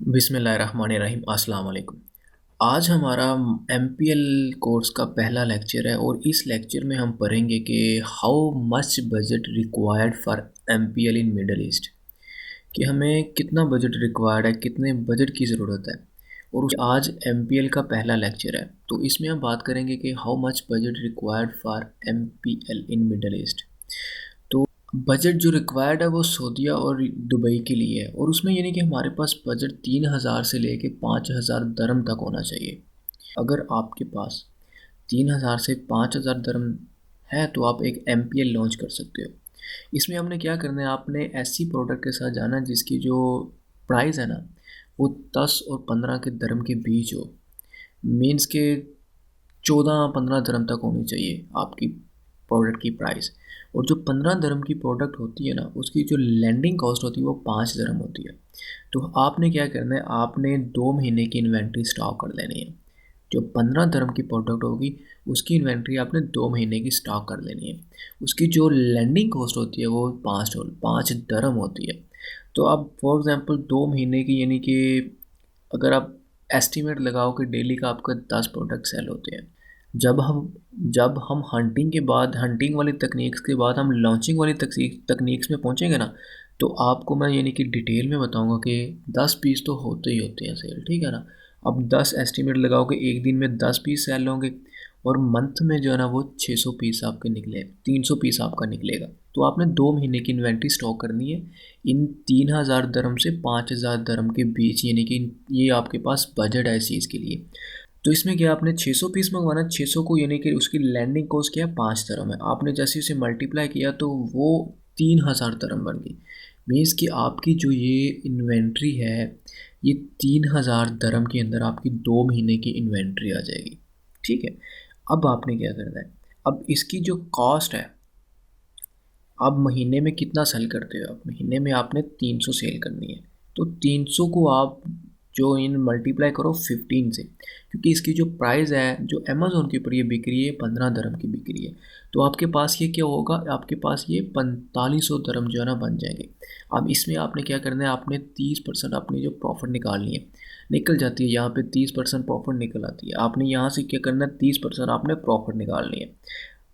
बिस्मिल्लाहिर्रहमानिर्रहीम अस्सलाम वालेकुम। आज हमारा एमपीएल कोर्स का पहला लेक्चर है और इस लेक्चर में हम पढ़ेंगे कि how much budget required for MPL in middle east, कि हमें कितना बजट रिक्वायर्ड है, कितने बजट की ज़रूरत है। और आज एमपीएल का पहला लेक्चर है तो इसमें हम बात करेंगे कि how much budget required for MPL in middle east. तो बजट जो रिक्वायर्ड है वो सऊदीया और दुबई के लिए है और उसमें यानी कि हमारे पास बजट 3,000 से लेके 5,000 दरम तक होना चाहिए। अगर आपके पास 3,000 से 5,000 दरम है तो आप एक एमपीएल लॉन्च कर सकते हो। इसमें हमने क्या करना है, आपने ऐसी प्रोडक्ट के साथ जाना जिसकी जो प्राइस है ना वो 10 और 15 के दरम के बीच हो। मीन्स के 14-15 दरम तक होनी चाहिए आपकी प्रोडक्ट की प्राइस। और जो 15 दरम की प्रोडक्ट होती है ना उसकी जो लैंडिंग कॉस्ट होती है वो 5 दरम होती है। तो आपने क्या करना है, आपने 2 महीने की इन्वेंट्री स्टॉक कर लेनी है। जो 15 दरम की प्रोडक्ट होगी उसकी इन्वेंट्री आपने 2 महीने की स्टॉक कर लेनी है। उसकी जो लैंडिंग कॉस्ट होती है वो 5 दरम होती है। तो अब फॉर एग्ज़ाम्पल 2 महीने की यानी कि अगर आप एस्टीमेट लगाओ कि डेली का आपका 10 प्रोडक्ट सेल होते हैं। जब हम जब हम हंटिंग के बाद, हंटिंग वाली तकनीक्स के बाद हम लॉन्चिंग वाली तकनीक्स में पहुंचेंगे ना, तो आपको मैं यानी कि डिटेल में बताऊंगा कि 10 पीस तो होते ही होते हैं सेल, ठीक है ना। अब 10 एस्टीमेट लगाओ कि एक दिन में 10 पीस सेल होंगे और मंथ में जो है ना वो 600 पीस आपके निकले, 300 पीस आपका निकलेगा। तो आपने 2 महीने की इन्वेंट्री स्टॉक करनी है इन 3,000 दरम से 5,000 दरम के बीच, यानी कि ये आपके पास बजट है इस चीज़ के लिए। तो इसमें क्या आपने 600 पीस मंगवाना है, 600 को यानी कि उसकी लैंडिंग कॉस्ट क्या है, 5 दरम है। आपने जैसे उसे मल्टीप्लाई किया तो वो 3,000 दरम बन गई। मीन्स कि आपकी जो ये इन्वेंट्री है ये 3,000 दरम के अंदर आपकी 2 महीने की इन्वेंट्री आ जाएगी, ठीक है। अब आपने क्या करना है, अब इसकी जो कॉस्ट है, आप महीने में कितना सेल करते हो, आप महीने में आपने 300 सेल करनी है। तो 300 को आप जो इन मल्टीप्लाई करो 15 से, क्योंकि इसकी जो प्राइस है जो अमेज़ोन के ऊपर ये बिक रही है 15 दरम की बिक रही है। तो आपके पास ये क्या होगा, आपके पास ये 4500 दरम जो है ना बन जाएंगे। अब इसमें आपने क्या करना है, आपने 30% अपनी जो प्रॉफिट निकालनी है, निकल जाती है यहाँ पे 30% प्रॉफिट निकल आती है। आपने यहाँ से क्या करना है, 30% आपने प्रॉफिट निकालनी है।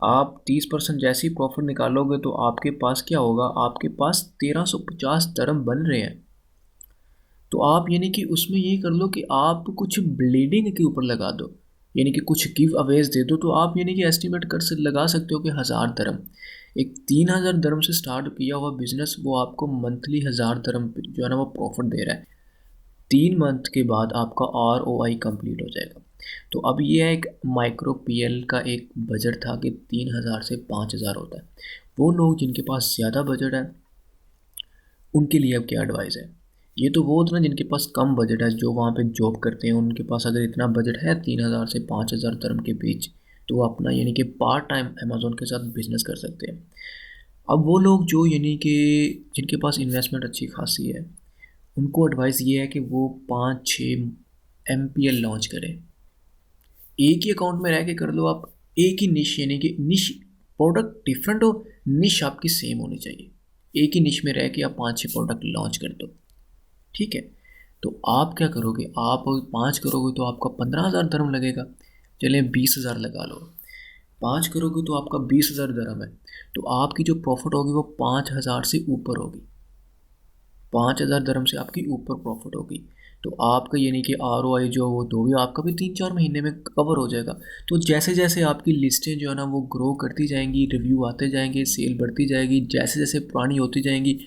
आप 30% जैसे ही प्रॉफिट निकालोगे तो आपके पास क्या होगा, आपके पास 1350 दरम बन रहे हैं। तो आप यानी कि उसमें ये कर लो कि आप कुछ ब्लीडिंग के ऊपर लगा दो, यानी कि कुछ गिव अवेज दे दो। तो आप यानी कि एस्टिमेट कर से लगा सकते हो कि 1000 दरम, एक 3,000 दरम से स्टार्ट किया हुआ बिजनेस वो आपको मंथली 1000 दरम जो है ना वो प्रॉफिट दे रहा है। 3 मंथ के बाद आपका ROI कंप्लीट हो जाएगा। तो अब ये है एक माइक्रो पीएल का एक बजट था कि 3,000 से 5,000 होता है। वो लोग जिनके पास ज़्यादा बजट है उनके लिए अब क्या एडवाइस है। ये तो वो होता है ना जिनके पास कम बजट है, जो वहाँ पे जॉब करते हैं, उनके पास अगर इतना बजट है 3,000 से 5,000 दरम के बीच, तो वो अपना यानी कि पार्ट टाइम अमेज़ोन के साथ बिजनेस कर सकते हैं। अब वो लोग जो यानी कि जिनके पास इन्वेस्टमेंट अच्छी खासी है, उनको एडवाइस ये है कि वो 5-6 एमपीएल लॉन्च करें। एक ही अकाउंट में रह के कर लो आप, एक ही निश, यानी कि निश प्रोडक्ट डिफरेंट हो, निश आपकी सेम होनी चाहिए। एक ही निश में रह के आप 5-6 प्रोडक्ट लॉन्च कर दो, ठीक है। तो आप क्या करोगे, आप 5 करोगे तो आपका 15,000 दरम लगेगा। चले 20,000 लगा लो, 5 करोगे तो आपका 20,000 दरम है। तो आपकी जो प्रॉफिट होगी वो 5,000 से ऊपर होगी, 5,000 दरम से आपकी ऊपर प्रॉफिट होगी। तो आपका यानी कि ROI जो वो दो भी आपका भी 3-4 महीने में कवर हो जाएगा। तो जैसे जैसे आपकी लिस्टें जो है ना वो ग्रो करती जाएंगी, रिव्यू आते जाएंगे, सेल बढ़ती जाएगी, जैसे जैसे पुरानी होती जाएंगी,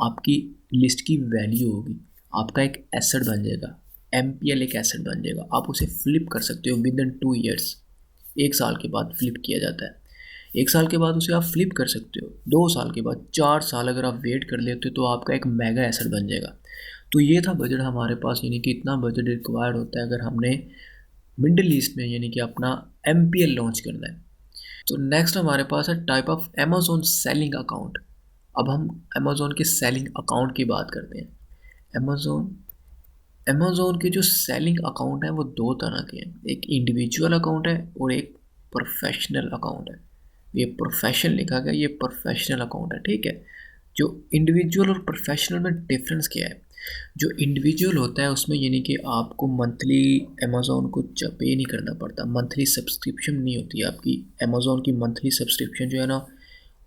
आपकी लिस्ट की वैल्यू होगी, आपका एक एसेट बन जाएगा। एमपीएल एक एसेट बन जाएगा, आप उसे फ्लिप कर सकते हो विद इन 2 ईयर्स। 1 साल के बाद फ्लिप किया जाता है। 1 साल के बाद उसे आप फ्लिप कर सकते हो, 2 साल के बाद, 4 साल अगर आप वेट कर लेते हो तो आपका एक मेगा एसेट बन जाएगा। तो ये था बजट हमारे पास, यानी कि इतना बजट रिक्वायर्ड होता है अगर हमने मिडल ईस्ट में यानी कि अपना एमपीएल लॉन्च करना है। तो नेक्स्ट हमारे पास है type of Amazon selling account. अब हम अमेज़ोन के सेलिंग अकाउंट की बात करते हैं। अमेज़ोन अमेज़ोन के जो सेलिंग अकाउंट हैं वो दो तरह के हैं, एक इंडिविजुअल अकाउंट है और एक प्रोफेशनल अकाउंट है। ये प्रोफेशनल लिखा गया, ये प्रोफेशनल अकाउंट है, ठीक है। जो इंडिविजुअल और प्रोफेशनल में डिफरेंस क्या है, जो इंडिविजुअल होता है उसमें यानी कि आपको मंथली अमेज़ॉन को पे नहीं करना पड़ता, मंथली सब्सक्रिप्शन नहीं होती है आपकी। अमेज़ॉन की मंथली सब्सक्रिप्शन जो है ना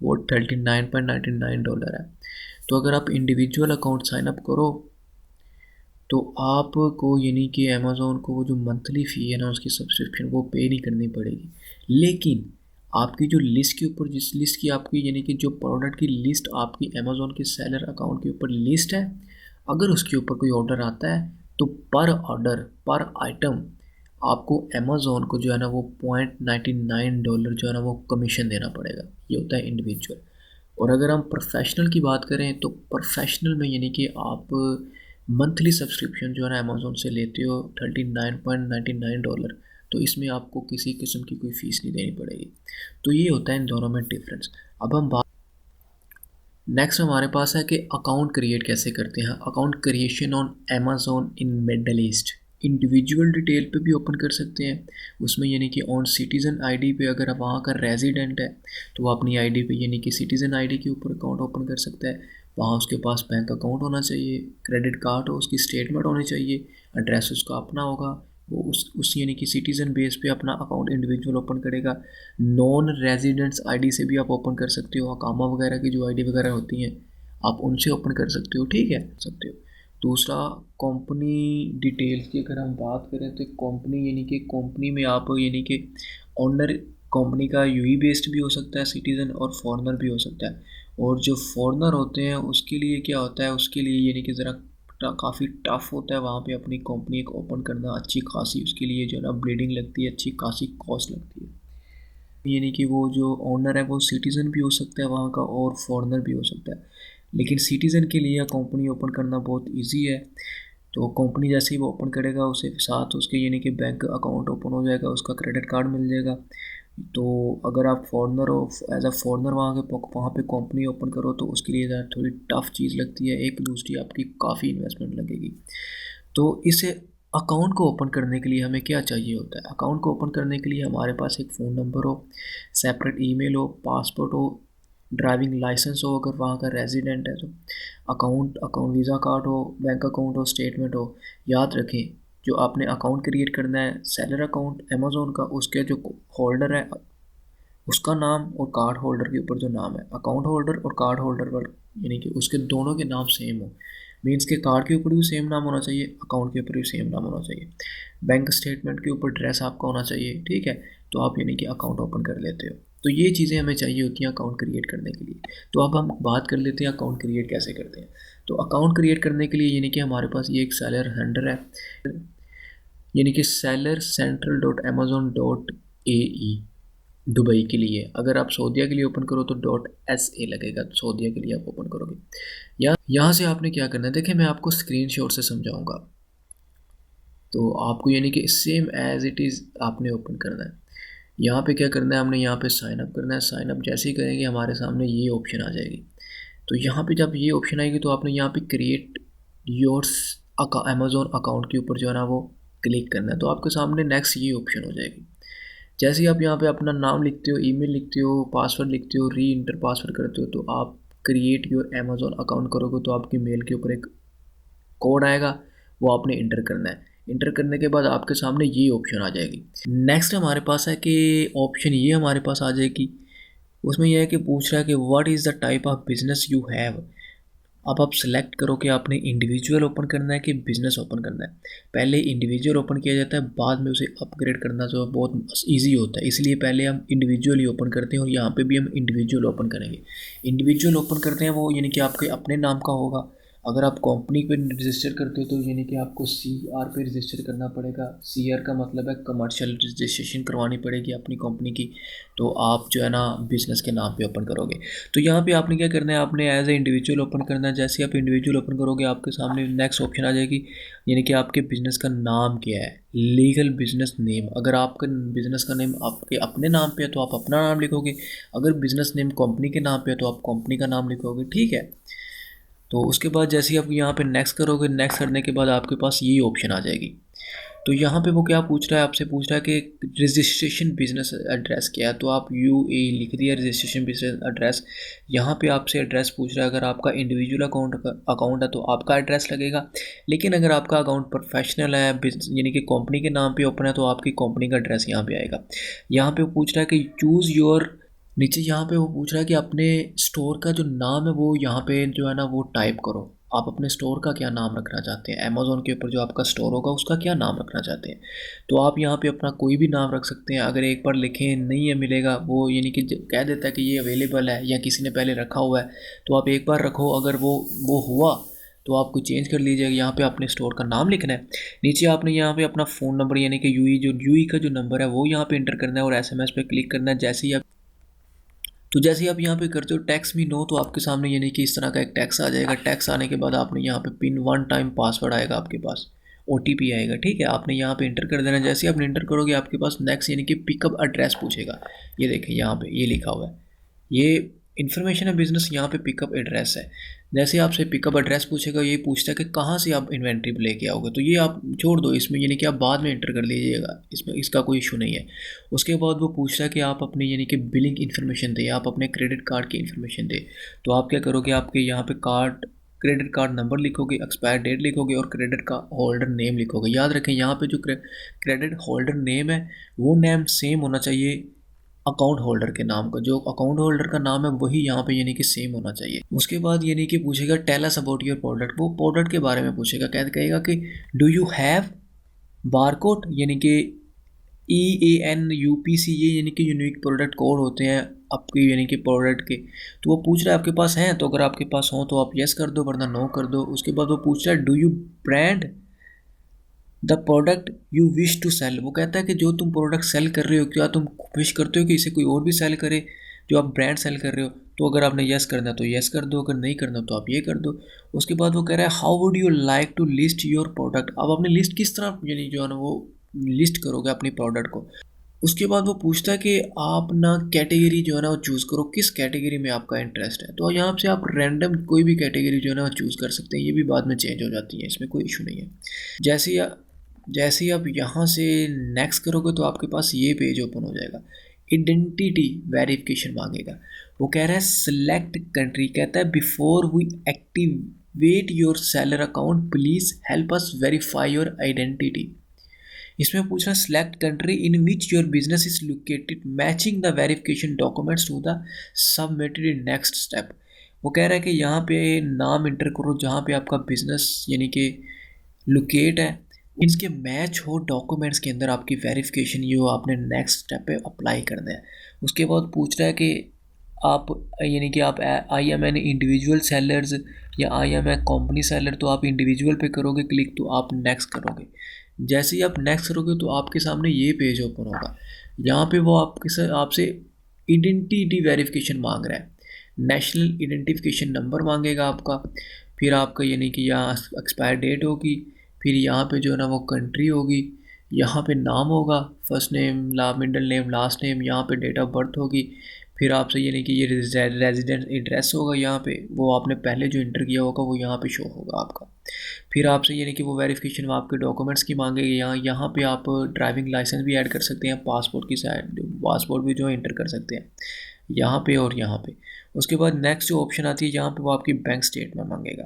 वो $39.99 है। तो अगर आप इंडिविजुअल अकाउंट साइन अप करो तो आपको यानी कि अमेज़ॉन को वो जो मंथली फ़ी है ना उसकी सब्सक्रिप्शन वो पे नहीं करनी पड़ेगी। लेकिन आपकी जो लिस्ट के ऊपर जिस लिस्ट की आपकी यानी कि जो प्रोडक्ट की लिस्ट आपकी अमेज़ॉन के सेलर अकाउंट के ऊपर लिस्ट है, अगर उसके ऊपर कोई ऑर्डर आता है तो पर ऑर्डर पर आइटम आपको अमेज़ॉन को जो है ना वो $0.99 जो है ना वो कमीशन देना पड़ेगा। ये होता है इंडिविजुअल। और अगर हम प्रोफेशनल की बात करें तो प्रोफेशनल में यानी कि आप मंथली सब्सक्रिप्शन जो है ना अमेज़ॉन से लेते हो $39.99, तो इसमें आपको किसी किस्म की कोई फ़ीस नहीं देनी पड़ेगी। तो ये होता है इन दोनों में डिफरेंस। अब हम बात नेक्स्ट हमारे पास है कि अकाउंट क्रिएट कैसे करते हैं। Account creation on Amazon in middle east. Individual detail पे भी ओपन कर सकते हैं उसमें, यानी कि ऑन सिटीज़न आईडी पे अगर आप वहाँ का रेजिडेंट है तो वो अपनी आईडी पे यानी कि सिटीज़न आईडी के ऊपर अकाउंट ओपन कर सकता है। वहाँ उसके पास बैंक अकाउंट होना चाहिए, क्रेडिट कार्ड हो, उसकी स्टेटमेंट होनी चाहिए, एड्रेस उसका अपना होगा। वो उस यानी कि सिटीज़न बेस पे अपना अकाउंट इंडिविजुअल ओपन करेगा। नॉन रेजिडेंट्स आईडी से भी आप ओपन कर सकते हो, अकामा वगैरह की जो आईडी वगैरह होती हैं आप उनसे ओपन कर सकते हो, ठीक है सकते हो। दूसरा, कंपनी डिटेल्स की अगर हम बात करें तो कंपनी यानी कि कंपनी में आप यानी कि ओनर कंपनी का यूई बेस्ड भी हो सकता है सिटीज़न, और फॉरेनर भी हो सकता है। और जो फॉरेनर होते हैं उसके लिए क्या होता है, उसके लिए यानी कि ज़रा काफ़ी टफ होता है वहाँ पे अपनी कंपनी एक ओपन करना। अच्छी खासी उसके लिए जो है ना ब्लीडिंग लगती है, अच्छी खासी कॉस्ट लगती है। यानी कि वो जो ओनर है वो सिटीज़न भी हो सकता है वहाँ का और फॉरेनर भी हो सकता है। लेकिन सिटीज़न के लिए कंपनी ओपन करना बहुत इजी है। तो कंपनी जैसे ही वो ओपन करेगा उसे साथ उसके यानी कि बैंक अकाउंट ओपन हो जाएगा, उसका क्रेडिट कार्ड मिल जाएगा। तो अगर आप फॉरेनर हो, एज अ फॉरेनर वहाँ पे कंपनी ओपन करो तो उसके लिए ज़रा थोड़ी टफ चीज़ लगती है, एक दूसरी आपकी काफ़ी इन्वेस्टमेंट लगेगी। तो इस अकाउंट को ओपन करने के लिए हमें क्या चाहिए होता है, अकाउंट को ओपन करने के लिए हमारे पास एक फ़ोन नंबर हो, सेपरेट ईमेल हो, पासपोर्ट हो, ड्राइविंग लाइसेंस हो अगर वहाँ का रेजिडेंट है तो, अकाउंट वीज़ा कार्ड हो, बैंक अकाउंट हो, स्टेटमेंट हो। याद रखें जो आपने अकाउंट क्रिएट करना है सेलर अकाउंट अमेज़ॉन का, उसके जो होल्डर है उसका नाम और कार्ड होल्डर के ऊपर जो नाम है, अकाउंट होल्डर और कार्ड होल्डर पर यानी कि उसके दोनों के नाम सेम हो। मीन्स के कार्ड के ऊपर भी सेम नाम होना चाहिए, अकाउंट के ऊपर भी सेम नाम होना चाहिए, बैंक स्टेटमेंट के ऊपर एड्रेस आपका होना चाहिए, ठीक है। तो आप यानी कि अकाउंट ओपन कर लेते हो। तो ये चीज़ें हमें चाहिए होती हैं अकाउंट क्रिएट करने के लिए। तो अब हम बात कर लेते हैं अकाउंट क्रिएट कैसे करते हैं। तो अकाउंट क्रिएट करने के लिए यानी कि हमारे पास ये एक सेलर हैंडल है, यानी कि seller central dot Amazon dot A E Dubai के लिए। अगर आप सऊदीया के लिए ओपन करो तो डॉट एस ए लगेगा, तो सऊदीया के लिए आप ओपन करोगे। यहाँ से आपने क्या करना है, देखिए मैं आपको स्क्रीनशॉट से समझाऊंगा। तो आपको यानी कि सेम एज इट इज़ आपने ओपन करना है। यहाँ पे क्या करना है, हमने यहाँ पे साइन अप करना है। साइन अप जैसे ही करेंगे हमारे सामने ये ऑप्शन आ जाएगी। तो यहाँ पे जब ये ऑप्शन आएगी तो आपने यहाँ पे क्रिएट योर अमेज़ॉन अकाउंट के ऊपर जो है ना वो क्लिक करना है। तो आपके सामने नेक्स्ट ये ऑप्शन हो जाएगी। जैसे ही आप यहाँ पे अपना नाम लिखते हो, ईमेल लिखते हो, पासवर्ड लिखते हो, री इंटर पासवर्ड करते हो, तो आप क्रिएट योर अमेज़ॉन अकाउंट करोगे तो आपकी मेल के ऊपर एक कोड आएगा, वो आपने इंटर करना है। इंटर करने के बाद आपके सामने ये ऑप्शन आ जाएगी। नेक्स्ट हमारे पास है कि ऑप्शन ये हमारे पास आ जाएगी, उसमें यह है कि पूछ रहा है कि what is the type of business you have. अब आप सेलेक्ट करो कि आपने इंडिविजुअल ओपन करना है कि बिज़नेस ओपन करना है। पहले इंडिविजुअल ओपन किया जाता है, बाद में उसे अपग्रेड करना जो बहुत ईजी होता है, इसलिए पहले हम इंडिविजुअल ही ओपन करते हैं और यहाँ पे भी हम इंडिविजुअल ओपन करेंगे। इंडिविजुअल ओपन करते हैं वो यानी कि आपके अपने नाम का होगा। अगर आप कंपनी पे रजिस्टर करते हो तो यानी कि आपको CR पे रजिस्टर करना पड़ेगा। CR का मतलब है कमर्शियल रजिस्ट्रेशन करवानी पड़ेगी अपनी कंपनी की। तो आप जो है ना बिज़नेस के नाम पे ओपन करोगे। तो यहाँ पे आपने क्या करना है, आपने एज ए इंडिविजुअल ओपन करना है। जैसे आप इंडिविजुअल ओपन करोगे आपके सामने नेक्स्ट ऑप्शन आ जाएगी, यानी कि आपके बिज़नेस का नाम क्या है, लीगल बिज़नेस नेम। अगर आपका बिज़नेस का नेम आपके अपने नाम पे है तो आप अपना नाम लिखोगे, अगर बिज़नेस नेम कंपनी के नाम पे है तो आप कंपनी का नाम लिखोगे, ठीक है। तो उसके बाद जैसे ही आप यहाँ पे नेक्स्ट करोगे, नेक्स्ट करने के बाद आपके पास ये ऑप्शन आ जाएगी। तो यहाँ पे वो क्या पूछ रहा है, आपसे पूछ रहा है कि रजिस्ट्रेशन बिजनेस एड्रेस क्या है, तो आप यूए लिख दिया रजिस्ट्रेशन बिजनेस एड्रेस। यहाँ पे आपसे एड्रेस पूछ रहा है, अगर आपका इंडिविजुअल अकाउंट है तो आपका एड्रेस लगेगा, लेकिन अगर आपका अकाउंट प्रोफेशनल है यानी कि कंपनी के नाम पे ओपन है तो आपकी कंपनी का एड्रेस यहाँ पे आएगा। यहाँ पे पूछ रहा है कि चूज़ योर, नीचे यहाँ पे वो पूछ रहा है कि अपने स्टोर का जो नाम है वो यहाँ पे जो है ना वो टाइप करो। आप अपने स्टोर का क्या नाम रखना चाहते हैं, अमेज़ोन के ऊपर जो आपका स्टोर होगा उसका क्या नाम रखना चाहते हैं। तो आप यहाँ पे अपना कोई भी नाम रख सकते हैं। अगर एक बार लिखें नहीं है मिलेगा वो, यानी कि कह देता है कि ये अवेलेबल है या किसी ने पहले रखा हुआ है, तो आप एक बार रखो, अगर वो हुआ तो आपको चेंज कर लीजिएगा। यहाँ पे अपने स्टोर का नाम लिखना है। नीचे आपने यहाँ पे अपना फ़ोन नंबर यानी कि यूई का जो नंबर है वो यहाँ पे इंटर करना है और एसएमएस पे क्लिक करना है। जैसे ही आप यहाँ पे करते हो टैक्स मी नो, तो आपके सामने यानी कि इस तरह का एक टैक्स आ जाएगा। टैक्स आने के बाद आपने यहाँ पे पिन वन टाइम पासवर्ड आएगा, आपके पास ओटीपी आएगा, ठीक है, आपने यहाँ पे इंटर कर देना। जैसे ही आप इंटर करोगे आपके पास नेक्स्ट यानी कि पिकअप एड्रेस पूछेगा। ये देखें यहाँ पे ये लिखा हुआ है, ये इन्फॉर्मेशन है बिजनेस, यहाँ पे पिकअप एड्रेस है। जैसे आपसे पिकअप एड्रेस पूछेगा, ये पूछता है कि कहाँ से आप इन्वेंट्री लेके आओगे, तो ये आप छोड़ दो इसमें, यानी कि आप बाद में एंटर कर लीजिएगा, इसमें इसका कोई इशू नहीं है। उसके बाद वो पूछता है कि आप अपने यानी कि बिलिंग इन्फॉर्मेशन दें, आप अपने क्रेडिट कार्ड की इन्फॉर्मेशन दें। तो आप क्या करोगे, आपके यहाँ पे क्रेडिट कार्ड नंबर लिखोगे, एक्सपायर डेट लिखोगे और क्रेडिट का होल्डर नेम लिखोगे। याद रखें यहाँ पे जो क्रेडिट होल्डर नेम है वो नेम सेम होना चाहिए अकाउंट होल्डर के नाम का। जो अकाउंट होल्डर का नाम है वही यहाँ पे यानी कि सेम होना चाहिए। उसके बाद यानी कि पूछेगा tell us about your product, वो प्रोडक्ट के बारे में पूछेगा। कहेगा कि डू यू हैव बारकोड, यानी कि EANUPC, ये यानी कि यूनिक प्रोडक्ट कोड होते हैं आपके यानी कि प्रोडक्ट के। तो वो पूछ रहा है आपके पास हैं, तो अगर आपके पास हो तो आप यस कर दो वरना नो कर दो। उसके बाद वो पूछ रहा है do you brand the product you wish to sell, वो कहता है कि जो तुम प्रोडक्ट सेल कर रहे हो क्या तुम विश करते हो कि इसे कोई और भी सेल करे, जो आप ब्रांड सेल कर रहे हो। तो अगर आपने यस करना तो यस कर दो, अगर नहीं करना तो आप ये कर दो। उसके बाद वो कह रहा है how would you like to list your product, आप अपनी लिस्ट किस तरह यानी जो है ना वो लिस्ट करोगे अपनी प्रोडक्ट को। उसके बाद वो पूछता है कि आप ना कैटेगरी जो है ना वो चूज़ करो, किस कैटेगरी में आपका इंटरेस्ट है। तो यहाँ से आप रैंडम कोई भी कैटेगरी जो है ना वो चूज़ कर सकते हैं, ये भी बाद में चेंज हो जाती है, इसमें कोई इशू नहीं है। जैसे ही जैसे ही आप यहाँ से नेक्स्ट करोगे तो आपके पास ये पेज ओपन हो जाएगा। आइडेंटिटी वेरिफिकेशन मांगेगा। वो कह रहा है सिलेक्ट कंट्री, कहता है before we activate your seller account please help us verify your identity. इसमें पूछ रहा है select country in which your business is located matching the verification documents to the submitted in next step. वो कह रहा है कि यहाँ पे नाम इंटर करो जहाँ पे आपका बिजनेस यानी कि लोकेट है, इसके मैच हो डॉक्यूमेंट्स के अंदर आपकी वेरिफिकेशन, ये हो आपने नेक्स्ट स्टेप पे अप्लाई करना है। उसके बाद पूछ रहा है कि आप यानी कि आप I am an individual sellers या I am a company seller, तो आप इंडिविजुअल पे करोगे क्लिक तो आप नेक्स्ट करोगे। जैसे ही आप नेक्स्ट करोगे तो आपके सामने ये पेज ओपन होगा। यहाँ पे वो आपसे आइडेंटिटी वेरिफिकेशन मांग रहा है। नेशनल आइडेंटिफिकेशन नंबर मांगेगा आपका, फिर आपका यानी कि यहाँ एक्सपायर डेट होगी, फिर यहाँ पे जो है ना वो कंट्री होगी, यहाँ पे नाम होगा first name middle name last name, यहाँ पे डेट ऑफ बर्थ होगी, फिर आपसे यानी कि ये रेजिडेंस एड्रेस होगा, यहाँ पे वो आपने पहले जो इंटर किया होगा वो यहाँ पे शो होगा आपका। फिर आपसे यानी कि वो वेरिफिकेशन वो आपके डॉक्यूमेंट्स की मांगेगी। यहाँ पे आप ड्राइविंग लाइसेंस भी ऐड कर सकते हैं, पासपोर्ट की साइड पासपोर्ट भी जो है इंटर कर सकते हैं यहाँ पे और यहाँ पे। उसके बाद नेक्स्ट जो ऑप्शन आती है यहाँ पे वो आपकी बैंक स्टेटमेंट मांगेगा,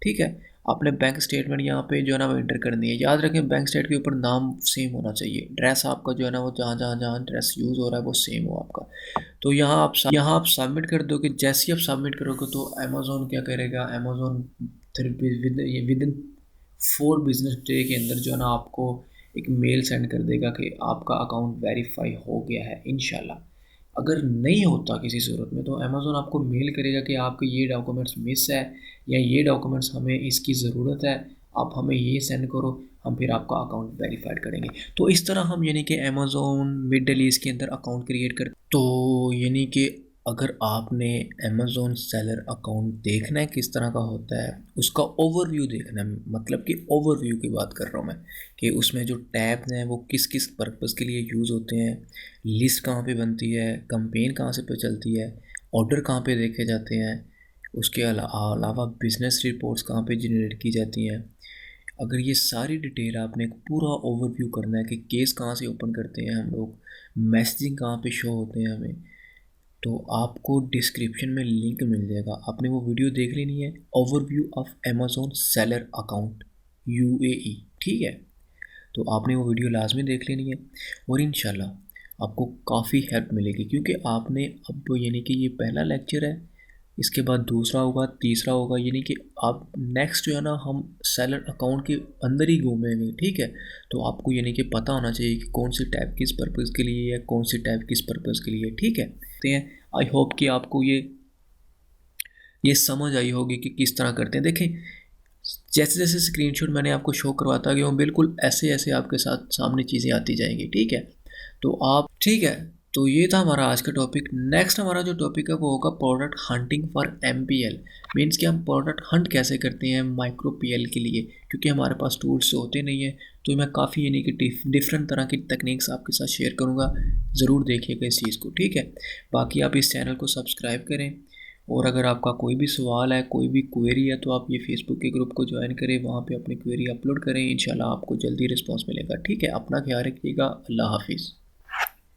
ठीक है। आपने बैंक स्टेटमेंट यहाँ पे जो है ना वो इंटर करनी है। याद रखें बैंक स्टेट के ऊपर नाम सेम होना चाहिए, एड्रेस आपका जो है ना वो जहाँ जहाँ जहाँ एड्रेस यूज़ हो रहा है वो सेम हो आपका। तो यहाँ आप सबमिट कर दोगे। जैसे ही आप सबमिट करोगे तो अमेज़ोन क्या करेगा, Amazon with in 4 business day के अंदर जो है ना आपको एक मेल सेंड कर देगा कि आपका अकाउंट वेरीफाई हो गया है इंशाल्लाह। अगर नहीं होता किसी सूरत में तो अमेज़ोन आपको मेल करेगा कि आपके ये डॉक्यूमेंट्स मिस है या ये डॉक्यूमेंट्स हमें इसकी ज़रूरत है, आप हमें ये सेंड करो, हम फिर आपका अकाउंट वेरीफाइड करेंगे। तो इस तरह हम यानी कि अमेज़ोन मिडल ईस्ट के अंदर अकाउंट क्रिएट कर। तो यानी कि अगर आपने अमेज़ोन सेलर अकाउंट देखना है किस तरह का होता है, उसका ओवरव्यू देखना है, मतलब कि ओवरव्यू की बात कर रहा हूँ मैं, कि उसमें जो टैब्स हैं वो किस किस पर्पज़ के लिए यूज़ होते हैं, लिस्ट कहाँ पे बनती है, कैंपेन कहाँ से पे चलती है, ऑर्डर कहाँ पे देखे जाते हैं, उसके अलावा बिज़नेस रिपोर्ट्स कहाँ पे जनरेट की जाती हैं, अगर ये सारी डिटेल आपने एक पूरा ओवरव्यू करना है कि केस कहाँ से ओपन करते हैं हम लोग, मैसेजिंग कहाँ पे शो होते हैं हमें, तो आपको डिस्क्रिप्शन में लिंक मिल जाएगा, आपने वो वीडियो देख लेनी है, overview of Amazon seller account UAE, ठीक है। तो आपने वो वीडियो लाजमी देख लेनी है और इंशाल्लाह आपको काफ़ी हेल्प मिलेगी, क्योंकि आपने अब यानी कि ये पहला लेक्चर है, इसके बाद दूसरा होगा, तीसरा होगा, यानी कि आप नेक्स्ट जो है ना हम सेलर अकाउंट के अंदर ही घूमेंगे, ठीक है। तो आपको यानी कि पता होना चाहिए कि कौन सी टैब किस पर्पज़ के लिए है, कौन सी टैब किस पर्पज़ के लिए, ठीक है। तो आई होप कि आपको ये समझ आई होगी कि किस तरह करते हैं। देखें, जैसे जैसे स्क्रीनशॉट मैंने आपको शो करवाता गया हूँ, बिल्कुल ऐसे ऐसे आपके साथ सामने चीज़ें आती जाएंगी, ठीक है। तो आप ठीक है, तो ये था हमारा आज का टॉपिक। नेक्स्ट हमारा जो टॉपिक है वो होगा product hunting for MPL. Means कि हम प्रोडक्ट हंट कैसे करते हैं माइक्रो पीएल के लिए, क्योंकि हमारे पास टूल्स तो होते नहीं है। तो मैं काफ़ी यानी कि डिफरेंट तरह की टेक्निक्स आपके साथ शेयर करूँगा, ज़रूर देखिएगा इस चीज़ को, ठीक है। बाकी आप इस चैनल को सब्सक्राइब करें, और अगर आपका कोई भी सवाल है, कोई भी क्वेरी है, तो आप ये फेसबुक के ग्रुप को ज्वाइन करें, वहाँ पे अपनी क्वेरी अपलोड करें, इंशाल्लाह आपको जल्दी रिस्पांस मिलेगा, ठीक है। अपना ख्याल रखिएगा, अल्लाह हाफिज़।